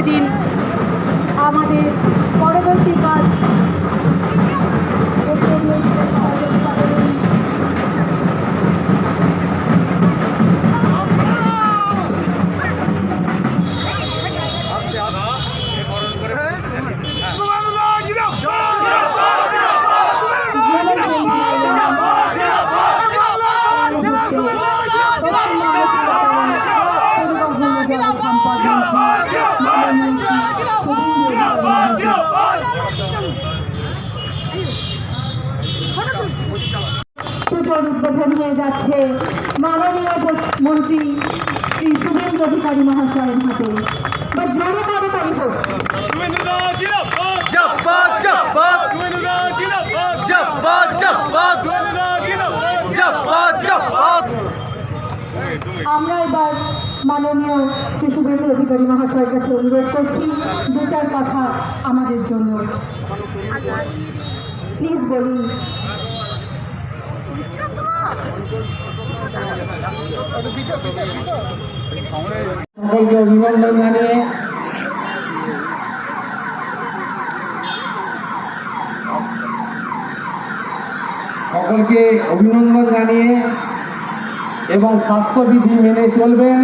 করে দিন। আমাদের পরবর্তী কাজ উদ্বোধন হয়ে যাচ্ছে মাননীয় মন্ত্রী শ্রী শুভেন্দু অধিকারী মহাশয়ের হাতে। বা জোরে করতালি হোক। আমরা এবার মাননীয় শ্রী শুভেন্দু অধিকারী মহাশয়ের কাছে অনুরোধ করছি দু চার কথা আমাদের জন্য প্লিজ বলুন। সকলকে অভিনন্দন জানিয়ে এবং স্বাস্থ্যবিধি মেনে চলবেন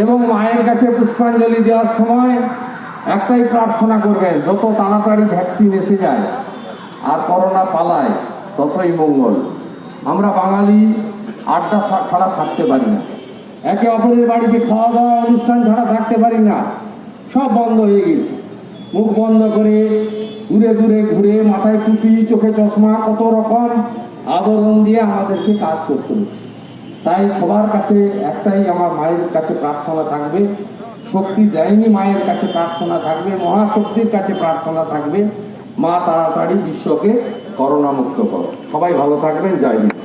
এবং মায়ের কাছে পুষ্পাঞ্জলি দেওয়ার সময় একটাই প্রার্থনা করবেন, যত তাড়াতাড়ি ভ্যাকসিন এসে যায় আর করোনা পালায় ততই মঙ্গল। আমরা বাঙালি আড্ডা ছাড়া থাকতে পারি না, একে অপরের বাড়িতে খাওয়া দাওয়া অনুষ্ঠান ছাড়া থাকতে পারি না, সব বন্ধ হয়ে গেছে। মুখ বন্ধ করে দূরে দূরে ঘুরে মাথায় টুপি চোখে চশমা কত রকম আবরণ দিয়ে আমাদেরকে কাজ করতে হচ্ছে। তাই সবার কাছে একটাই আমার মায়ের কাছে প্রার্থনা থাকবে, শক্তি দেয়নি মায়ের কাছে প্রার্থনা থাকবে, মহাশক্তির কাছে প্রার্থনা থাকবে, মা তাড়াতাড়ি বিশ্বকে করোনা মুক্ত করো। সবাই ভালো থাকবেন, জয় হিন্দ।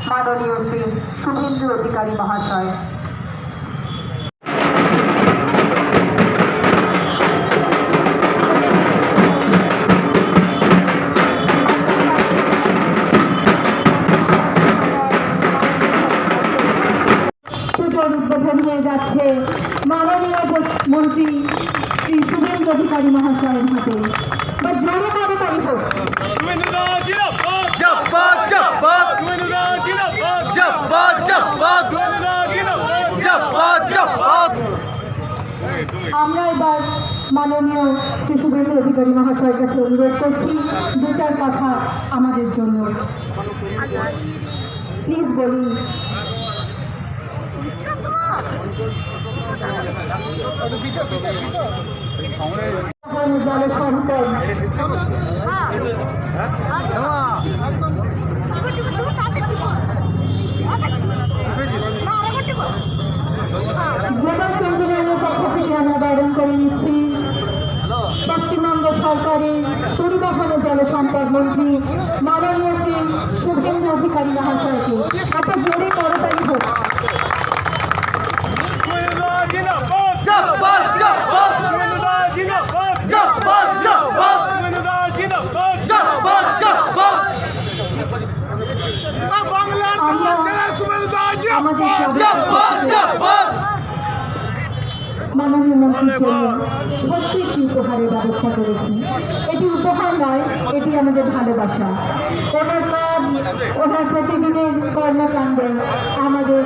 মাননীয় শ্রী শুভেন্দু অধিকারী মহাশয়। উদ্বোধন হয়ে যাচ্ছে মাননীয় মন্ত্রী শ্রী শুভেন্দু অধিকারী মহাশয়ের হাতে। বা জোরে করতালি হোক। আমরা এবার মাননীয় শ্রী শুভেন্দু অধিকারী মহাশয়ের কাছে অনুরোধ করছি দু চার কথা আমাদের জন্য প্লিজ বলুন। জল সম্পদ গ্লোবাল সেন্টিনেলের পক্ষ থেকে আমরা বারণ করে নিচ্ছি পশ্চিমবঙ্গ সরকারের পরিবহন ও জলসম্পদ মন্ত্রী মাননীয় শ্রী শুভেন্দু অধিকারী মহাশয়কে একটা জোরে করতালি হোক। মাননীয় মন্ত্রীর জন্য ছোট্ট একটি উপহারের ব্যবস্থা করেছি। এটি উপহার নয়, এটি আমাদের ভালোবাসা। ওনার কাজ, ওনার প্রতিদিনের কর্মকাণ্ড আমাদের